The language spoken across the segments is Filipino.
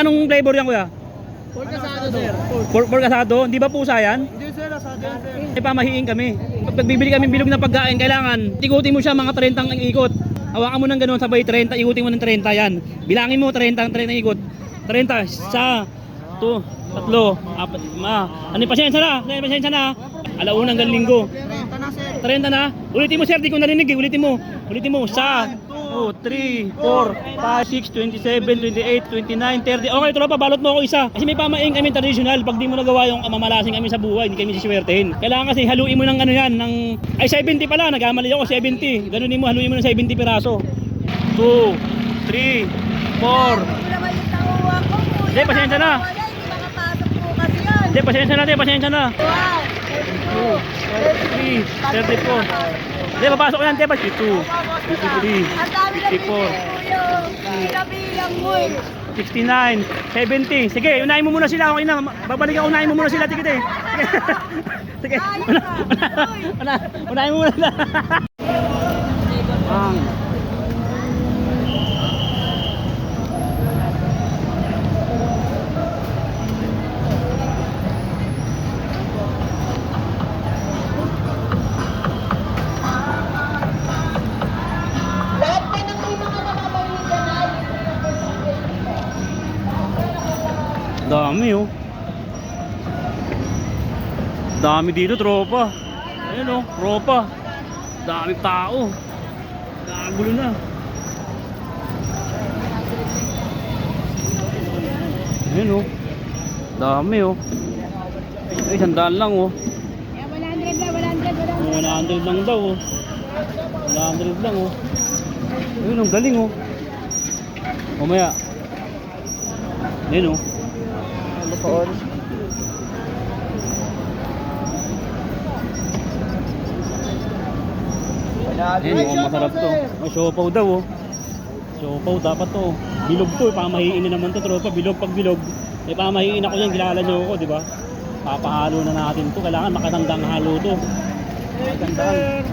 Anong flavor yan, kuya? Pork asado, sir. Pork asado? Hindi ba pusa yan? Hindi, sir. Asado yan, sir. May pamahiin kami. Pag bibili kami bilog na pagkain, kailangan ikutin mo siya mga 30 ang ikot. Hawakan mo ng ganun, sabay 30, ikutin mo ng 30 yan. Bilangin mo 30 ang 30 ikot. 30, isa, 2, 3, 4, 5. Ano, pasensya na, pasensya na. Alauna hanggang linggo. 30 na, sir. 30 na. Ulitin mo, sir, di ko narinig eh. Ulitin mo. Ulitin mo. 1, 2, 3, 4, 5, 6, 27, 28, 29, 30. Okay, tropa, balot mo ako isa. Kasi may pamain kami traditional. Pag di mo nagawa yung mamalasing kami sa buhay, hindi kami siswertehin. Kailangan kasi haluin mo ng ano yan, ng... Ay, 70 pala. Nagkamali ako, 70. Ganunin mo, haluin mo ng 70 piraso. 2, 3, 4. Hindi, pasensya na. Hindi, pasensya na, pasensya na. 3, 34. Hindi, papasok ko yan, Tepa. 52, 53, 54, 69, 70. Sige, unahin mo muna sila. Okay na. Babalikan, unahin mo muna sila. Tikit eh. Sige. Unahin mo muna sila. Dami oh. Dami dito, tropa. Ayun oh, tropa. Dami tao. Kagulo na. Ayun oh. Dami oh. Ay, 100 lang oh. 100 lang daw oh. 100 lang oh. Ayun oh, galing oh. Mamaya. Ayun oh. Lupoon. Ayun oh, masarap to. May siopaw daw oh. Siopaw dapat to. Bilog to, pamahiin na naman to, tropa. Bilog pag bilog. May pamahiin ako yan, kilala nyo ako, di ba? Papahalo na natin to. Kailangan makatandang halo to. Makatandang.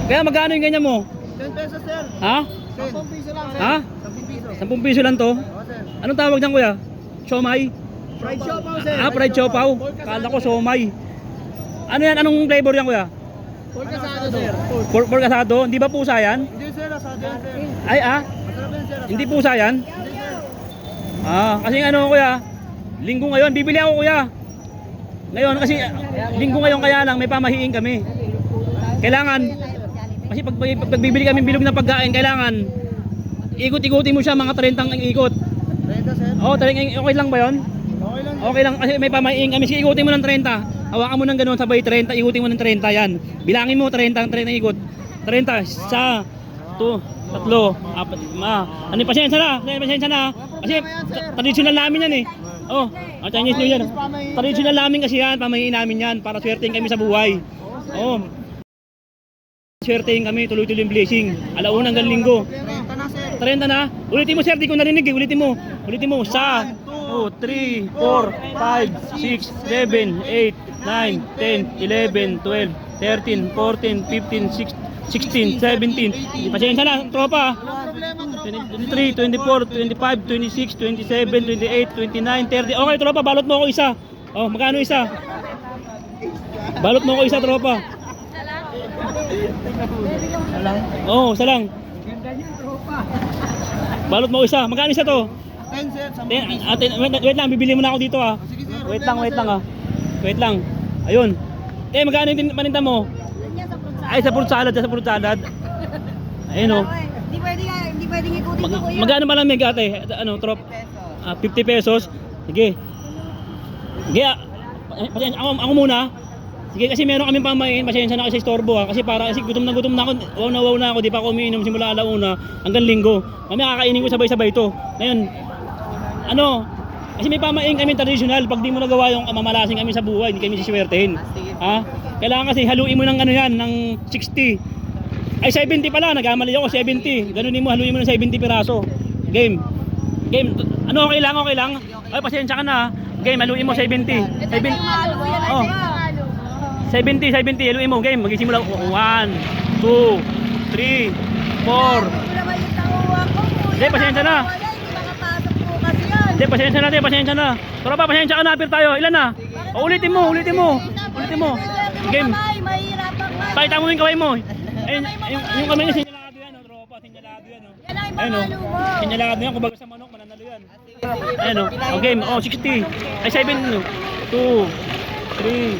Kaya magkano yung ganyan mo? 10 pesos, sir. Ha? 10 piso lang, sir. Ha? 10 piso. 10 piso lang to? Oo, sir. Anong tawag dyan, kuya? Siomay? Fried siopaw, sir. Ah, fried siopaw. Kala ko siomay. Ano yan? Anong flavor yan, kuya? Pork asado, sir. Pork asado? Hindi ba pusa yan? Hindi, sir. Asado yan, sir. Ay ah? Masarap yan, sir. Hindi pusa yan? Hindi, sir. Ah, kasi ano kuya? Linggo ngayon, bibili ako kuya. Ngayon kasi linggo ngayon kaya lang may pamahiin kami. Kailangan kasi pag bibili kami bilog na pagkain, kailangan ikot-ikutin mo siya mga 30 ang ikot. 30, sir. Oh, 30, okay lang ba 'yon? Okay lang, sir. Okay lang kasi may pamahiin kami. Sige, ikutin mo ng 30. Hawakan mo ng ganoon sabay 30, ikutin mo ng 30 yan. Bilangin mo 30 ang 30 ikot. 30, isa, 2, 3, 4, 5. Ano, pasensya na, pasensya na. Kasi traditional namin yan eh. Oh, ang Chinese New Year. Traditional namin kasi yan, pamahiin namin yan para swertein kami sa buhay. Oh. Swertein kami, tuloy-tuloy yung blessing. Alauna hanggang linggo. 30 na, sir. 30 na. Ulitin mo, sir, di ko narinig eh. Ulitin mo. Ulitin mo. 1, 2, 3, 4, 5, 6, 7, 8, 9, 10, 11, 12, 13, 14, 15, 16, 17. Pasensya na, tropa. 23, 24, 25, 26, 27, 28, 29, 30. Okay, tropa, balot mo ako isa. Oh, magkano isa? Balot mo ako isa, tropa. Oh, isa lang. Balot mo ako isa. Magkano isa to? 10, sir. Wait lang, bibili mo na ako dito ah. Sige, sir. Wait lang ah. Wait lang. Ayun. Magkano yung paninda mo? Ay, sa fruit salad, Ayun oh. Hindi pwedeng ikutin ko, kuya. Magkano ba lang ate? Ano, trop? 50 pesos. Sige. Sige. Pasensya, ako muna. Sige, kasi meron kaming pamain. Pasensya na kasi istorbo ha. Kasi gutom na ako. Wow na ako. Di pa ako umiinom simula alauna hanggang linggo. Kami kakainin ko sabay-sabay to. Ngayon, ano? Kasi may pamain kami traditional. Pag di mo nagawa yung mamalasing kami sa buhay, hindi kami siswertehin. Ha? Kailangan kasi haluin mo ng ano yan, ng 60. Ay, 70 pala. Nagkamali ako, 70. Ganunin mo, haluin mo ng 70 piraso. Game. Ano, okay lang? Ay, pasensya ka na. Game, haluin mo 70. 70. Oh. 70, haluin mo. Game, magsisimula. 1, 2, 3, 4. Hindi, pasensya na. Hindi, pasensya na, pasensya na. Tropa, pasensya ka na, apir tayo. Ilan na? O, ulitin mo. Ulitin mo. Game. Mahirapan ka. Pakita mo yung kamay mo. Ayun, yung kamay niya, sinyalado yan, tropa. Sinyalado yan, Yan ang Ayun, ipapalo mo. sinyalado yan. Kumbaga sa manok, mananalo yan. Ayun, o. Game. O, 60. Ay, 7. 2, 3,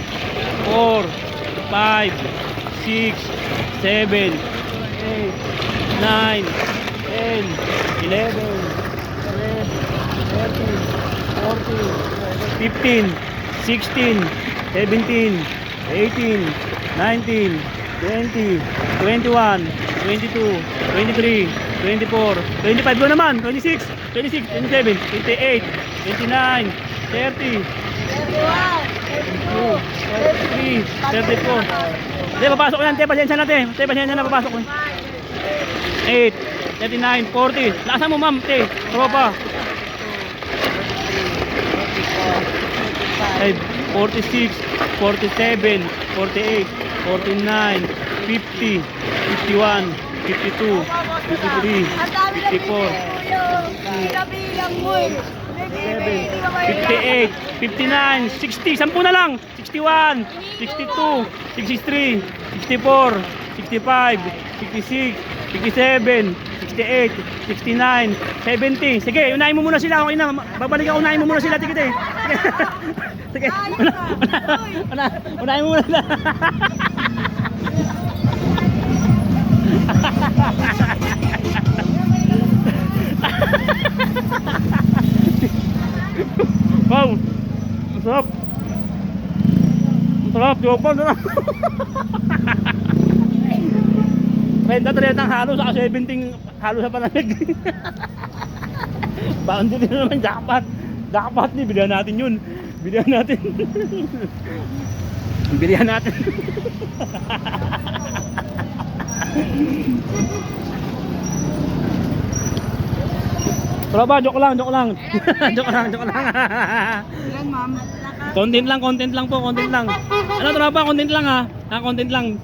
4, 5, 6, 7, 8, 9, 10, 11, 12, 13, 14, 15, 16, 17, 18, 19, 20, 21, 22, 23, 24, 25 doon naman, 26, 27, 28, 29, 30, 32, 33, 34. Hindi, papasok yan. Pasensya natin. Pasensya na, papasok ko. 8, 39, 40. Lakasan mo, ma'am. Tropa. 46, 47, 48, 49, 50, 51, 52, 53, 54, 58, 59, 60, 10 na lang. 61, 62, 63, 64, 65, 66, 67, 68, 69, 70. Sige, unahin mo muna sila. Okay na. Babalik ako, unahin mo muna sila. Sige. Sige. Unahin mo muna sila. Wow! Ang sarap! Ang sarap! Yopan na lang! 30 ang halo sa 17 halo sa panamig. Boundary na naman, jackpot! Jackpot ni, bilihan natin yun! Bilihan natin! Bilihan natin! Tropa, joke lang. joke lang. Yan, ma'am. Content lang po. Ano tropa, content lang ha. Content lang.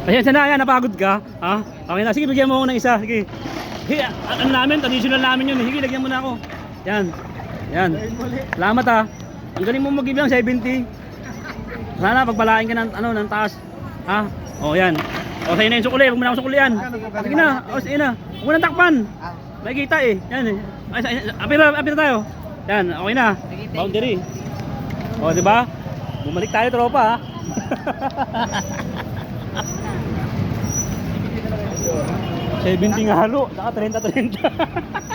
Pasensya na, napagod ka. Ha? Okay na, sige, bigyan mo ako ng isa. Sige. Sige, ano namin, traditional namin yun. Sige, lagyan mo na ako. Yan. Salamat ha. Ang galing mo mag-give lang 70. Sana pagpalain ka ng taas. Ha? O, yan. O, sa'yo na yung sukuli. Huwag mo na akong sukulian. Sige na. O, sige na. Huwag mo nang takpan. May kita eh. Yan eh. Apir tayo. Yan, okay na. Boundary. O, diba? Bumalik tayo, tropa ha. $70 nga halo. Saka 30.